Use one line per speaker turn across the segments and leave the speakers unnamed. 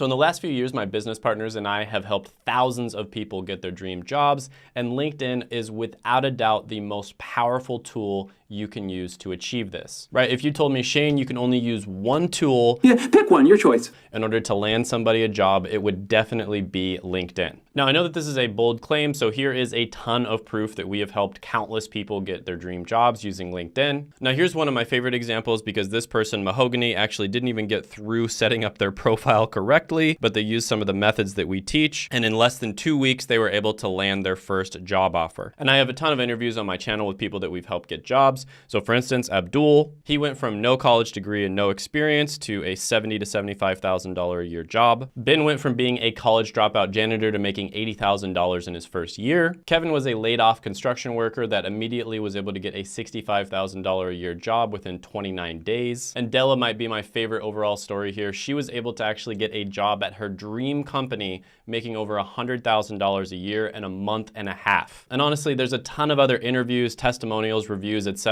So in the last few years, my business partners and I have helped thousands of people get their dream jobs, and LinkedIn is without a doubt the most powerful tool you can use to achieve this, right? If you told me, Shane, you can only use one tool,
yeah, pick one, your choice,
in order to land somebody a job, it would definitely be LinkedIn. Now, I know that this is a bold claim, so here is a ton of proof that we have helped countless people get their dream jobs using LinkedIn. Now, here's one of my favorite examples because this person, Mahogany, actually didn't even get through setting up their profile correctly, but they used some of the methods that we teach, and in less than 2 weeks, they were able to land their first job offer. And I have a ton of interviews on my channel with people that we've helped get jobs. So for instance, Abdul, he went from no college degree and no experience to a $70,000 to $75,000 a year job. Ben went from being a college dropout janitor to making $80,000 in his first year. Kevin was a laid off construction worker that immediately was able to get a $65,000 a year job within 29 days. And Della might be my favorite overall story here. She was able to actually get a job at her dream company, making over $100,000 a year in a month and a half. And honestly, there's a ton of other interviews, testimonials, reviews, etc.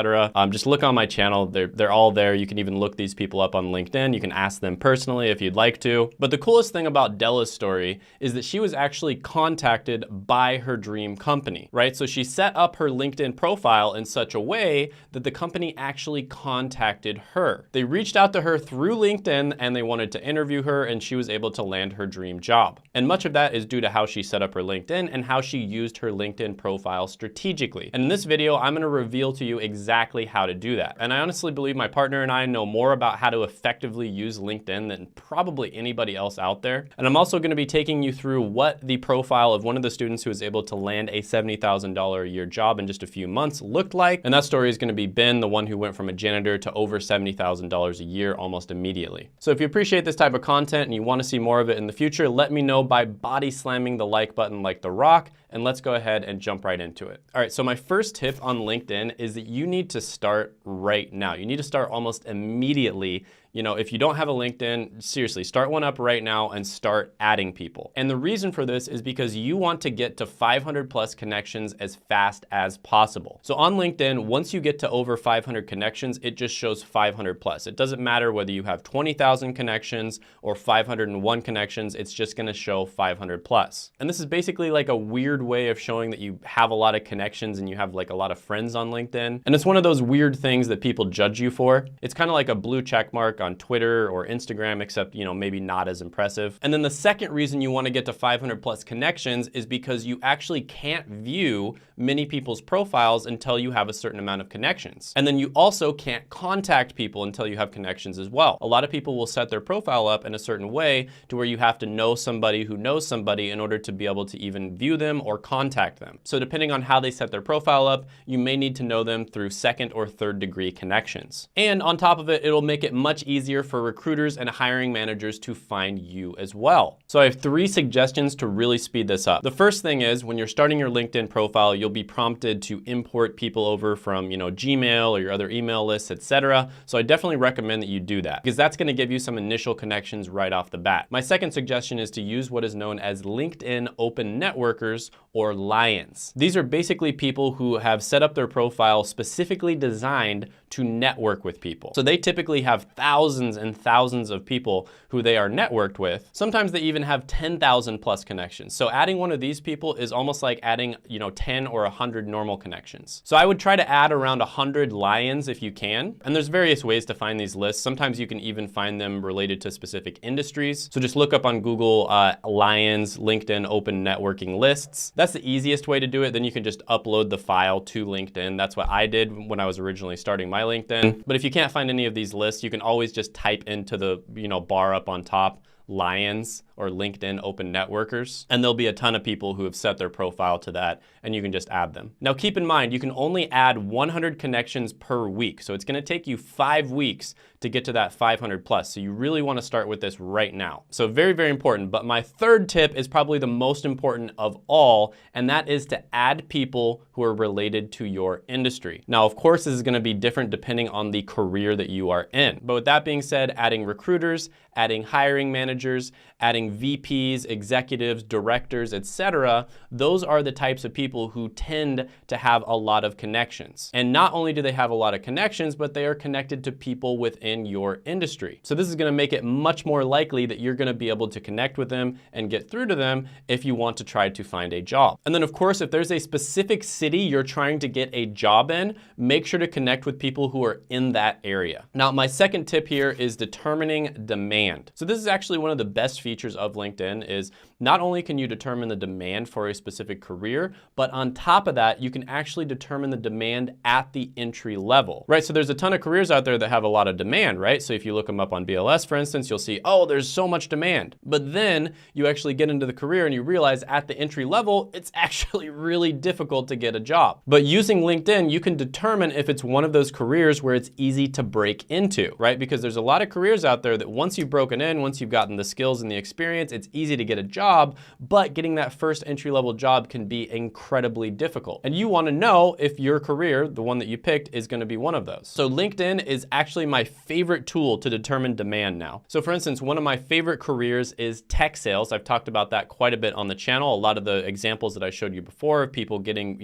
Just look on my channel. They're all there. You can even look these people up on LinkedIn. You can ask them personally if you'd like to. But the coolest thing about Della's story is that she was actually contacted by her dream company, right? So she set up her LinkedIn profile in such a way that the company actually contacted her. They reached out to her through LinkedIn and they wanted to interview her, and she was able to land her dream job. And much of that is due to how she set up her LinkedIn and how she used her LinkedIn profile strategically. And in this video, I'm going to reveal to you exactly how to do that. And I honestly believe my partner and I know more about how to effectively use LinkedIn than probably anybody else out there. And I'm also going to be taking you through what the profile of one of the students who was able to land a $70,000 a year job in just a few months looked like. And that story is going to be Ben, the one who went from a janitor to over $70,000 a year almost immediately. So if you appreciate this type of content and you want to see more of it in the future, let me know by body slamming the like button like The Rock, and let's go ahead and jump right into it. All right, so my first tip on LinkedIn is that you need to start right now. You need to start almost immediately. You know, if you don't have a LinkedIn, seriously, start one up right now and start adding people. And the reason for this is because you want to get to 500 plus connections as fast as possible. So on LinkedIn, once you get to over 500 connections, it just shows 500 plus. It doesn't matter whether you have 20,000 connections or 501 connections, it's just gonna show 500 plus. And this is basically like a weird way of showing that you have a lot of connections and you have like a lot of friends on LinkedIn. And it's one of those weird things that people judge you for. It's kind of like a blue check mark on Twitter or Instagram, except, you know, maybe not as impressive. And then the second reason you want to get to 500 plus connections is because you actually can't view many people's profiles until you have a certain amount of connections. And then you also can't contact people until you have connections as well. A lot of people will set their profile up in a certain way to where you have to know somebody who knows somebody in order to be able to even view them or contact them. So depending on how they set their profile up, you may need to know them through second or third degree connections. And on top of it, it'll make it much easier for recruiters and hiring managers to find you as well. So I have 3 suggestions to really speed this up. The first thing is when you're starting your LinkedIn profile, you'll be prompted to import people over from, you know, Gmail or your other email lists, etc. So I definitely recommend that you do that because that's going to give you some initial connections right off the bat. My second suggestion is to use what is known as LinkedIn Open Networkers or Lions. These are basically people who have set up their profile specifically designed to network with people. So they typically have thousands and thousands of people who they are networked with. Sometimes they even have 10,000 plus connections. So adding one of these people is almost like adding, you know, 10 or 100 normal connections. So I would try to add around 100 Lions if you can. And there's various ways to find these lists. Sometimes you can even find them related to specific industries. So just look up on Google Lions, LinkedIn Open Networking Lists. That's the easiest way to do it. Then you can just upload the file to LinkedIn. That's what I did when I was originally starting my LinkedIn. But if you can't find any of these lists, you can always just type into the, you know, bar up on top, Lions or LinkedIn Open Networkers, and there'll be a ton of people who have set their profile to that, and you can just add them. Now keep in mind, you can only add 100 connections per week, so it's gonna take you 5 weeks to get to that 500 plus, so you really wanna start with this right now. So very, very important, but my third tip is probably the most important of all, and that is to add people who are related to your industry. Now, of course, this is gonna be different depending on the career that you are in, but with that being said, adding recruiters, adding hiring managers, adding VPs, executives, directors, etc. Those are the types of people who tend to have a lot of connections. And not only do they have a lot of connections, but they are connected to people within your industry. So this is going to make it much more likely that you're going to be able to connect with them and get through to them if you want to try to find a job. And then of course, if there's a specific city you're trying to get a job in, make sure to connect with people who are in that area. Now, my second tip here is determining demand. So this is actually one of the best features of LinkedIn is not only can you determine the demand for a specific career, but on top of that, you can actually determine the demand at the entry level, right? So there's a ton of careers out there that have a lot of demand, right? So if you look them up on BLS, for instance, you'll see, oh, there's so much demand. But then you actually get into the career and you realize at the entry level, it's actually really difficult to get a job. But using LinkedIn, you can determine if it's one of those careers where it's easy to break into, right? Because there's a lot of careers out there that once you've broken in, once you've gotten the skills and the experience, it's easy to get a job, but getting that first entry-level job can be incredibly difficult. And you want to know if your career, the one that you picked, is going to be one of those. So LinkedIn is actually my favorite tool to determine demand now. So for instance, one of my favorite careers is tech sales. I've talked about that quite a bit on the channel. A lot of the examples that I showed you before of people getting,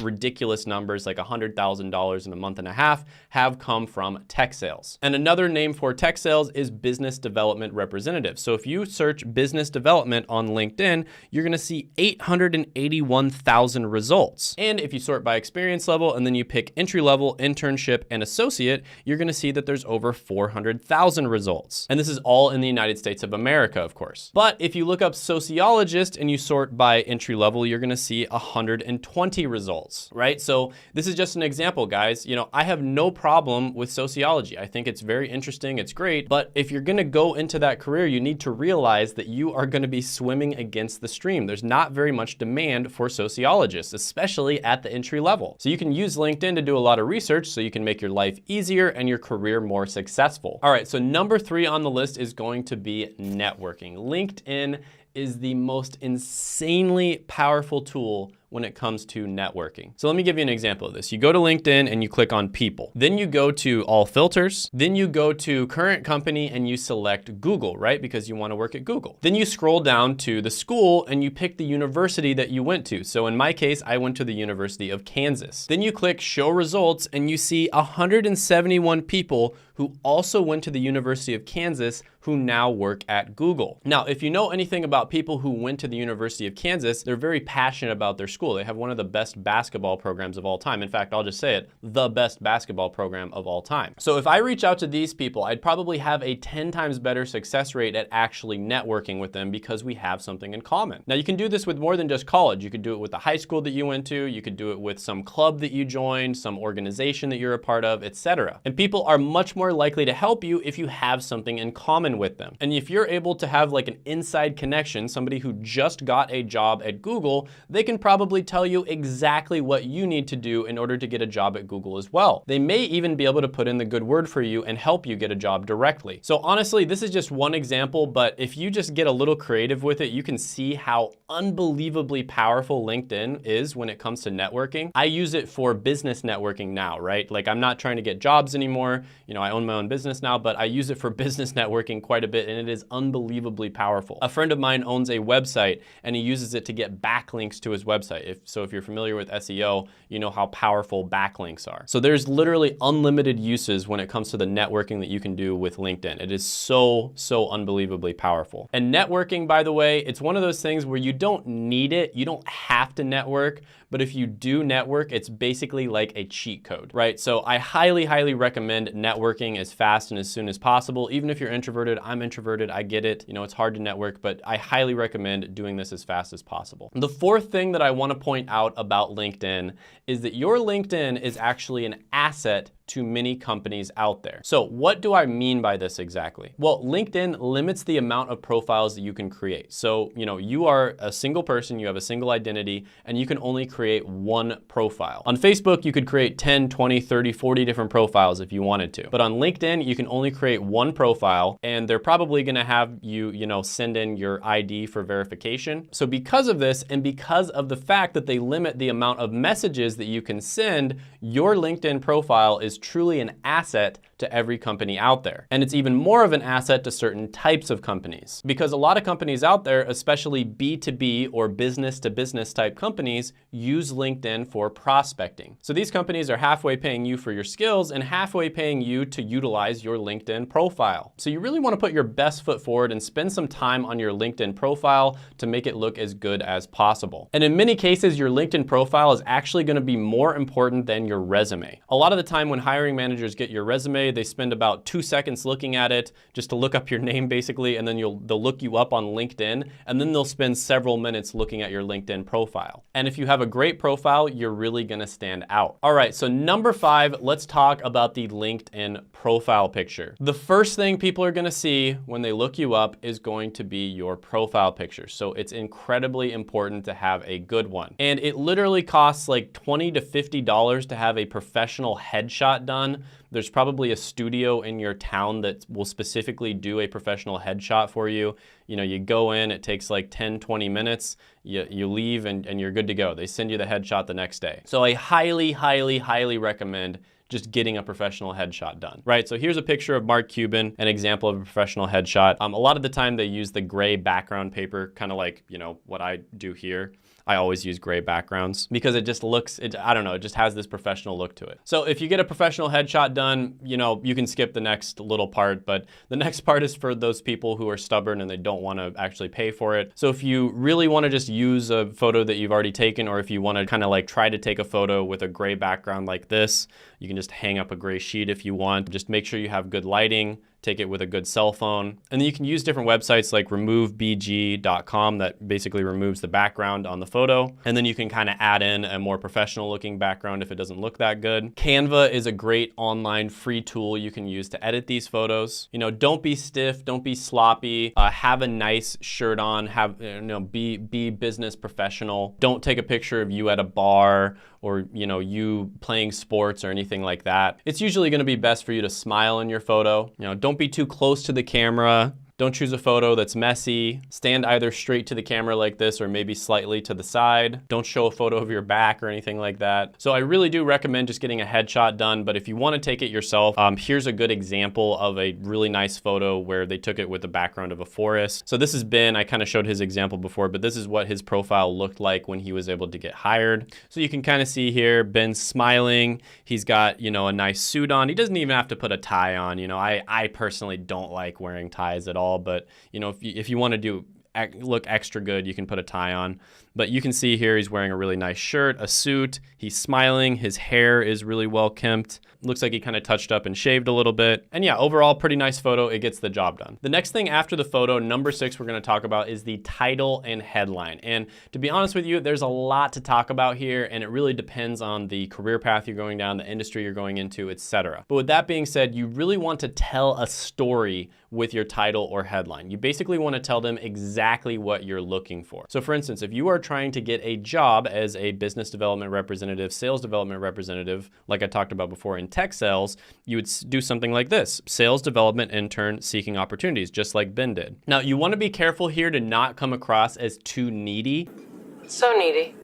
ridiculous numbers like $100,000 in a month and a half have come from tech sales. And another name for tech sales is business development representative. So if you search business development on LinkedIn, you're going to see 881,000 results. And if you sort by experience level and then you pick entry level, internship, and associate, you're going to see that there's over 400,000 results. And this is all in the United States of America, of course. But if you look up sociologist and you sort by entry level, you're going to see 120 results, right? So this is just an example, guys. I have no problem with sociology. I think it's very interesting. It's great. But if you're going to go into that career, you need to realize that you are going to be swimming against the stream. There's not very much demand for sociologists, especially at the entry level. So you can use LinkedIn to do a lot of research so you can make your life easier and your career more successful. All right, so number 3 on the list is going to be networking. LinkedIn is the most insanely powerful tool when it comes to networking. So let me give you an example of this. You go to LinkedIn and you click on people. Then you go to all filters. Then you go to current company and you select Google, right? Because you want to work at Google. Then you scroll down to the school and you pick the university that you went to. So in my case, I went to the University of Kansas. Then you click show results and you see 171 people who also went to the University of Kansas who now work at Google. Now, if you know anything about people who went to the University of Kansas, they're very passionate about their school. They have one of the best basketball programs of all time. In fact, I'll just say it, the best basketball program of all time. So if I reach out to these people, I'd probably have a 10 times better success rate at actually networking with them because we have something in common. Now, you can do this with more than just college. You could do it with the high school that you went to. You could do it with some club that you joined, some organization that you're a part of, etc. And people are much more likely to help you if you have something in common with them. And if you're able to have like an inside connection, somebody who just got a job at Google, they can probably tell you exactly what you need to do in order to get a job at Google as well. They may even be able to put in the good word for you and help you get a job directly. So honestly, this is just one example, but if you just get a little creative with it, you can see how unbelievably powerful LinkedIn is when it comes to networking. I use it for business networking now, right? Like I'm not trying to get jobs anymore. I own my own business now, but I use it for business networking quite a bit, and it is unbelievably powerful. A friend of mine owns a website and he uses it to get backlinks to his website. If you're familiar with SEO, you know how powerful backlinks are. So there's literally unlimited uses when it comes to the networking that you can do with LinkedIn. It is so unbelievably powerful. And networking, by the way, it's one of those things where you don't need it. You don't have to network, but if you do network, it's basically like a cheat code, right? So I highly recommend networking as fast and as soon as possible. Even if you're introverted, I'm introverted, I get it. It's hard to network, but I highly recommend doing this as fast as possible. The fourth thing that I want to point out about LinkedIn is that your LinkedIn is actually an asset to many companies out there. So what do I mean by this exactly? Well, LinkedIn limits the amount of profiles that you can create. So, you are a single person, you have a single identity, and you can only create one profile. On Facebook, you could create 10, 20, 30, 40 different profiles if you wanted to. But on LinkedIn, you can only create one profile, and they're probably gonna have you, send in your ID for verification. So because of this, and because of the fact that they limit the amount of messages that you can send, your LinkedIn profile is is truly an asset to every company out there. And it's even more of an asset to certain types of companies, because a lot of companies out there, especially B2B or business to business type companies, use LinkedIn for prospecting. So these companies are halfway paying you for your skills and halfway paying you to utilize your LinkedIn profile. So you really want to put your best foot forward and spend some time on your LinkedIn profile to make it look as good as possible. And in many cases, your LinkedIn profile is actually going to be more important than your resume. A lot of the time when hiring managers get your resume, they spend about 2 seconds looking at it just to look up your name basically, and then they'll look you up on LinkedIn, and then they'll spend several minutes looking at your LinkedIn profile. And if you have a great profile, you're really gonna stand out. All right, so number 5, let's talk about the LinkedIn profile picture. The first thing people are gonna see when they look you up is going to be your profile picture. So it's incredibly important to have a good one. And it literally costs like $20 to $50 to have a professional headshot done. There's probably a studio in your town that will specifically do a professional headshot for you. You know, you go in, it takes like 10, 20 minutes, you leave and you're good to go. They send you the headshot the next day. So I highly recommend just getting a professional headshot done, right? So here's a picture of Mark Cuban, an example of a professional headshot. A lot of the time they use the gray background paper, kind of like, you know, what I do here. I always use gray backgrounds because it just looks, I don't know, it just has this professional look to it. So if you get a professional headshot done, you know, you can skip the next little part, but the next part is for those people who are stubborn and they don't want to actually pay for it. So if you really want to just use a photo that you've already taken, or if you want to kind of like try to take a photo with a gray background like this, you can just hang up a gray sheet if you want. Just make sure you have good lighting. Take it with a good cell phone. And then you can use different websites like removebg.com that basically removes the background on the photo. And then you can kind of add in a more professional looking background if it doesn't look that good. Canva is a great online free tool you can use to edit these photos. You know, don't be stiff, don't be sloppy, have a nice shirt on, be business professional. Don't take a picture of you at a bar or, you know, you playing sports or anything like that. It's usually gonna be best for you to smile in your photo. You know, don't be too close to the camera. Don't choose a photo that's messy. Stand either straight to the camera like this or maybe slightly to the side. Don't show a photo of your back or anything like that. So I really do recommend just getting a headshot done, but if you want to take it yourself, here's a good example of a really nice photo where they took it with the background of a forest. So this is Ben. I kind of showed his example before, but this is what his profile looked like when he was able to get hired. So you can kind of see here, Ben's smiling. He's got, you know, a nice suit on. He doesn't even have to put a tie on. You know, I personally don't like wearing ties at all. But you know, if you want to look extra good, you can put a tie on. But you can see here he's wearing a really nice shirt, a suit. He's smiling. His hair is really well kempt. Looks like he kind of touched up and shaved a little bit. And yeah, overall, pretty nice photo. It gets the job done. The next thing after the photo, number 6, we're going to talk about is the title and headline. And to be honest with you, there's a lot to talk about here, and it really depends on the career path you're going down, the industry you're going into, etc. But with that being said, you really want to tell a story with your title or headline. You basically want to tell them exactly what you're looking for. So for instance, if you are trying to get a job as a business development representative, sales development representative, like I talked about before in tech sales, you would do something like this: sales development intern seeking opportunities, just like Ben did. Now, you want to be careful here to not come across as too needy.
So needy.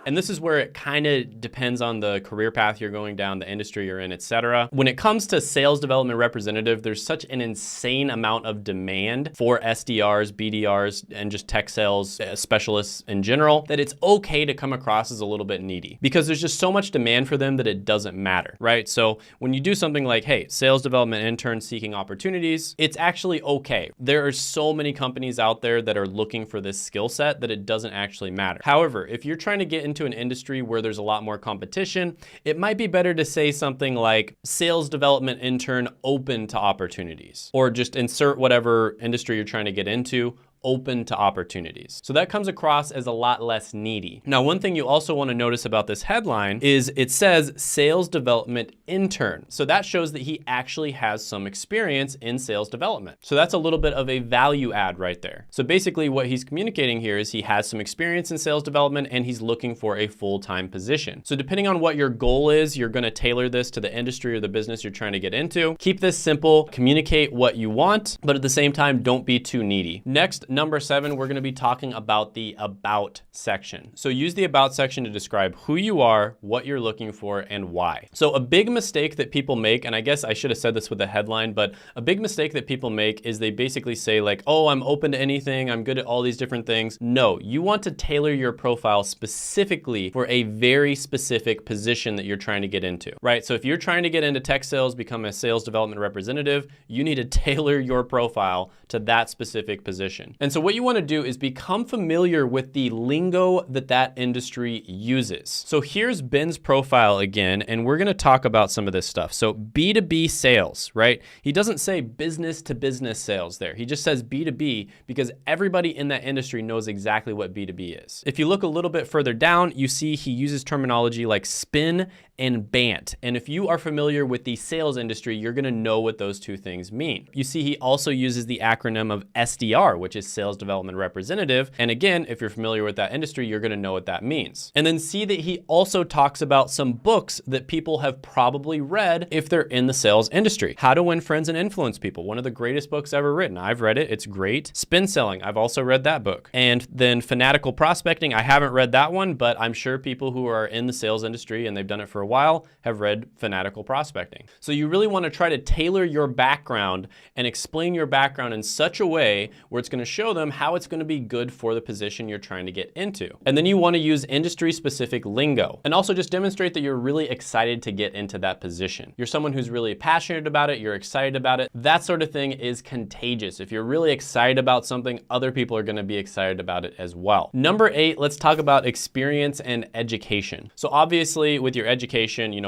And this is where it kind of depends on the career path you're going down, the industry you're in, etc. When it comes to sales development representative, there's such an insane amount of demand for SDRs, BDRs, and just tech sales specialists in general that it's okay to come across as a little bit needy because there's just so much demand for them that it doesn't matter, right? So when you do something like, hey, sales development intern seeking opportunities, it's actually okay. There are so many companies out there that are looking for this skill set that it doesn't actually matter. However, if you're trying to get into an industry where there's a lot more competition, it might be better to say something like sales development intern open to opportunities, or just insert whatever industry you're trying to get into, open to opportunities. So that comes across as a lot less needy. Now, one thing you also want to notice about this headline is it says sales development intern. So that shows that he actually has some experience in sales development. So that's a little bit of a value add right there. So basically what he's communicating here is he has some experience in sales development and he's looking for a full-time position. So depending on what your goal is, you're going to tailor this to the industry or the business you're trying to get into. Keep this simple, communicate what you want, but at the same time, don't be too needy. Next, Number 7, we're gonna be talking about the About section. So use the About section to describe who you are, what you're looking for, and why. So a big mistake that people make, and I guess I should have said this with the headline, but a big mistake that people make is they basically say like, oh, I'm open to anything, I'm good at all these different things. No, you want to tailor your profile specifically for a very specific position that you're trying to get into, right? So if you're trying to get into tech sales, become a sales development representative, you need to tailor your profile to that specific position. And so what you want to do is become familiar with the lingo that that industry uses. So here's Ben's profile again, and we're going to talk about some of this stuff. So B2B sales, right? He doesn't say business to business sales there. He just says B2B because everybody in that industry knows exactly what B2B is. If you look a little bit further down, you see he uses terminology like spin and BANT. And if you are familiar with the sales industry, you're gonna know what those two things mean. You see he also uses the acronym of SDR, which is Sales Development Representative. And again, if you're familiar with that industry, you're gonna know what that means. And then see that he also talks about some books that people have probably read if they're in the sales industry. How to Win Friends and Influence People, one of the greatest books ever written. I've read it, it's great. Spin Selling, I've also read that book. And then Fanatical Prospecting, I haven't read that one, but I'm sure people who are in the sales industry and they've done it for a while have read Fanatical Prospecting. So you really want to try to tailor your background and explain your background in such a way where it's going to show them how it's going to be good for the position you're trying to get into. And then you want to use industry-specific lingo and also just demonstrate that you're really excited to get into that position. You're someone who's really passionate about it, you're excited about it. That sort of thing is contagious. If you're really excited about something, other people are going to be excited about it as well. Number 8, let's talk about experience and education. So obviously with your education,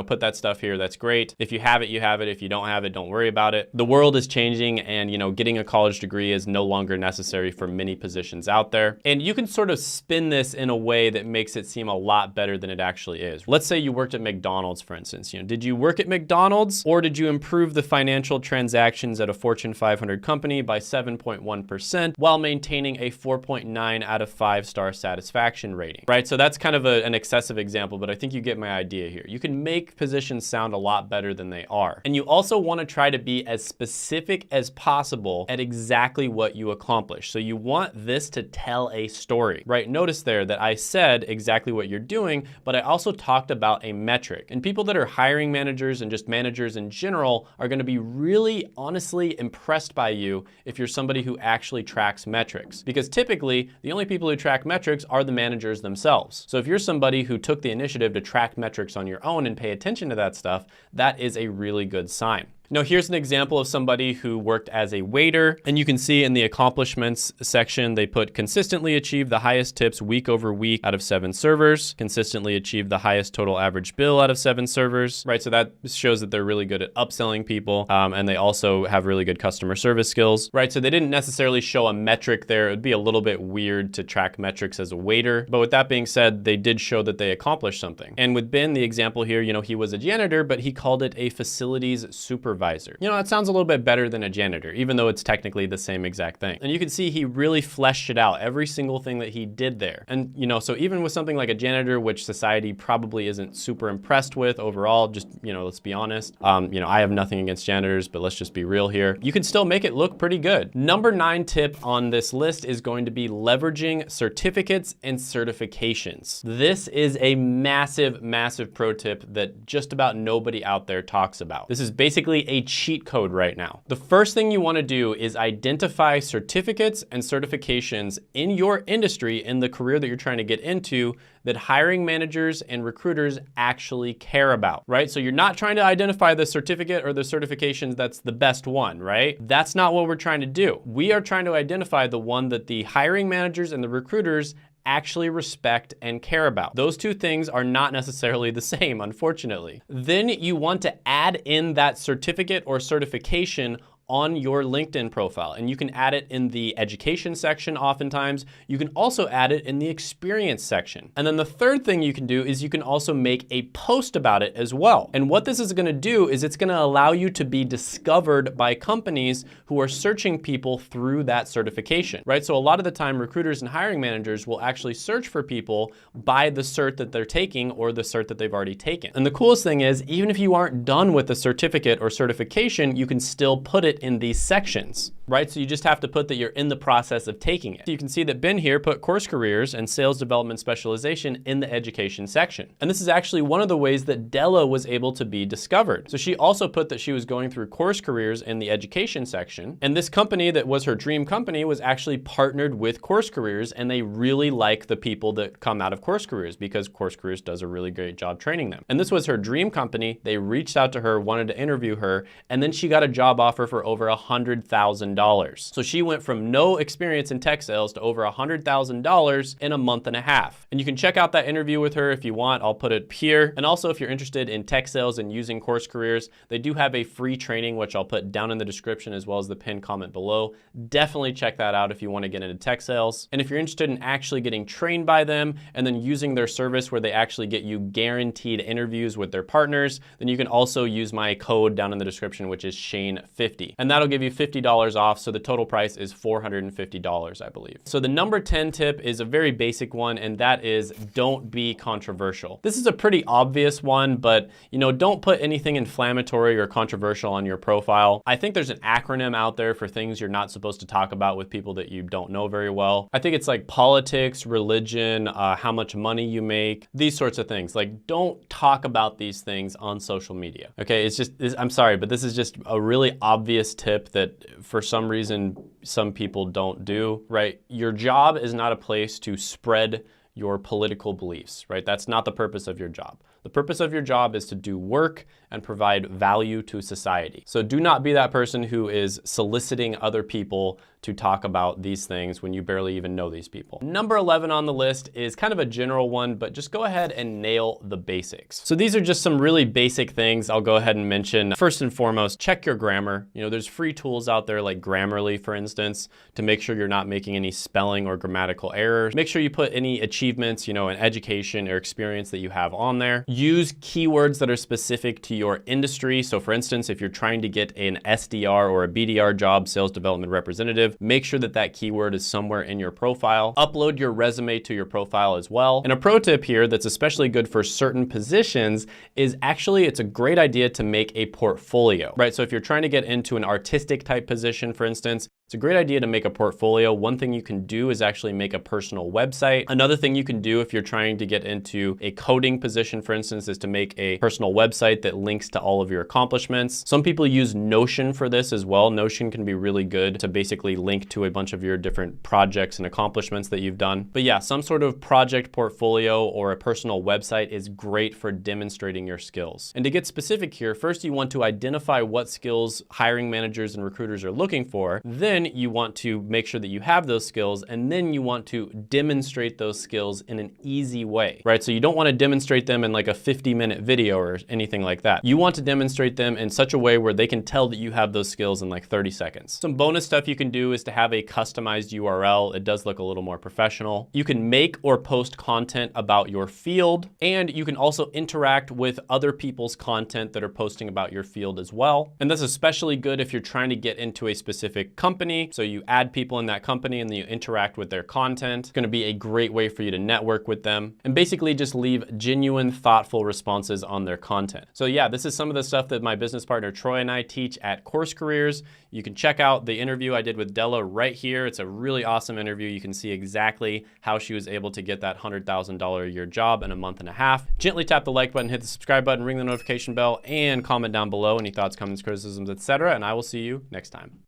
put that stuff here, that's great. If you have it, you have it. If you don't have it, don't worry about it. The world is changing and, getting a college degree is no longer necessary for many positions out there. And you can sort of spin this in a way that makes it seem a lot better than it actually is. Let's say you worked at McDonald's, for instance. Did you work at McDonald's or did you improve the financial transactions at a Fortune 500 company by 7.1% while maintaining a 4.9 out of 5-star satisfaction rating, right? So that's kind of an excessive example, but I think you get my idea here. You can make positions sound a lot better than they are. And you also want to try to be as specific as possible at exactly what you accomplish. So you want this to tell a story, right? Notice there that I said exactly what you're doing, but I also talked about a metric. And people that are hiring managers and just managers in general are going to be really honestly impressed by you if you're somebody who actually tracks metrics. Because typically, the only people who track metrics are the managers themselves. So if you're somebody who took the initiative to track metrics on your own and pay attention to that stuff, that is a really good sign. Now here's an example of somebody who worked as a waiter, and you can see in the accomplishments section, they put consistently achieved the highest tips week over week out of 7 servers, consistently achieved the highest total average bill out of 7 servers, right? So that shows that they're really good at upselling people, and they also have really good customer service skills, right? So they didn't necessarily show a metric there. It would be a little bit weird to track metrics as a waiter, but with that being said, they did show that they accomplished something. And with Ben, the example here, he was a janitor, but he called it a facilities supervisor. That sounds a little bit better than a janitor, even though it's technically the same exact thing. And you can see he really fleshed it out, every single thing that he did there. And, so even with something like a janitor, which society probably isn't super impressed with overall, just, let's be honest. I have nothing against janitors, but let's just be real here. You can still make it look pretty good. Number 9 tip on this list is going to be leveraging certificates and certifications. This is a massive, massive pro tip that just about nobody out there talks about. This is basically a cheat code right now. The first thing you want to do is identify certificates and certifications in your industry, in the career that you're trying to get into, that hiring managers and recruiters actually care about, right? So you're not trying to identify the certificate or the certifications that's the best one, right? That's not what we're trying to do. We are trying to identify the one that the hiring managers and the recruiters actually respect and care about. Those two things are not necessarily the same, unfortunately. Then you want to add in that certificate or certification on your LinkedIn profile. And you can add it in the education section oftentimes. You can also add it in the experience section. And then the third thing you can do is you can also make a post about it as well. And what this is gonna do is it's gonna allow you to be discovered by companies who are searching people through that certification, right? So a lot of the time, recruiters and hiring managers will actually search for people by the cert that they're taking or the cert that they've already taken. And the coolest thing is, even if you aren't done with the certificate or certification, you can still put it in these sections. right? So you just have to put that you're in the process of taking it. So you can see that Ben here put course careers and sales development specialization in the education section. And this is actually one of the ways that Della was able to be discovered. So she also put that she was going through course careers in the education section. And this company that was her dream company was actually partnered with course careers, and they really like the people that come out of course careers because course careers does a really great job training them. And this was her dream company. They reached out to her, wanted to interview her, and then she got a job offer for over $100,000. So she went from no experience in tech sales to over $100,000 in a month and a half. And you can check out that interview with her if you want. I'll put it here. And also, if you're interested in tech sales and using course careers, they do have a free training, which I'll put down in the description as well as the pinned comment below. Definitely check that out if you want to get into tech sales. And if you're interested in actually getting trained by them and then using their service where they actually get you guaranteed interviews with their partners, then you can also use my code down in the description, which is Shane50. And that'll give you $50 off. So the total price is $450, I believe. So the number 10 tip is a very basic one, and that is don't be controversial. This is a pretty obvious one, but don't put anything inflammatory or controversial on your profile. I think there's an acronym out there for things you're not supposed to talk about with people that you don't know very well. I think it's like politics, religion, how much money you make, these sorts of things. Like, don't talk about these things on social media. Okay, I'm sorry, but this is just a really obvious tip that for some reason some people don't do, right? Your job is not a place to spread your political beliefs, right? That's not the purpose of your job. The purpose of your job is to do work and provide value to society. So do not be that person who is soliciting other people to talk about these things when you barely even know these people. Number 11 on the list is kind of a general one, but just go ahead and nail the basics. So these are just some really basic things I'll go ahead and mention. First and foremost, check your grammar. There's free tools out there like Grammarly, for instance, to make sure you're not making any spelling or grammatical errors. Make sure you put any achievements, in education or experience that you have on there. Use keywords that are specific to your industry. So for instance, if you're trying to get an SDR or a BDR job, sales development representative, make sure that that keyword is somewhere in your profile. Upload your resume to your profile as well. And a pro tip here that's especially good for certain positions is actually, it's a great idea to make a portfolio, right? So if you're trying to get into an artistic type position, for instance, it's a great idea to make a portfolio. One thing you can do is actually make a personal website. Another thing you can do if you're trying to get into a coding position, for instance, is to make a personal website that links to all of your accomplishments. Some people use Notion for this as well. Notion can be really good to basically link to a bunch of your different projects and accomplishments that you've done. But yeah, some sort of project portfolio or a personal website is great for demonstrating your skills. And to get specific here, first you want to identify what skills hiring managers and recruiters are looking for. Then you want to make sure that you have those skills, and then you want to demonstrate those skills in an easy way, right? So you don't want to demonstrate them in like a 50-minute video or anything like that. You want to demonstrate them in such a way where they can tell that you have those skills in like 30 seconds. Some bonus stuff you can do is to have a customized URL. It does look a little more professional. You can make or post content about your field, and you can also interact with other people's content that are posting about your field as well. And that's especially good if you're trying to get into a specific company. So you add people in that company and then you interact with their content. It's going to be a great way for you to network with them and basically just leave genuine, thoughtful responses on their content. So yeah, this is some of the stuff that my business partner Troy and I teach at Course Careers. You can check out the interview I did with Della right here. It's a really awesome interview. You can see exactly how she was able to get that $100,000 a year job in a month and a half. Gently tap the like button, hit the subscribe button, ring the notification bell, and comment down below any thoughts, comments, criticisms, etc. And I will see you next time.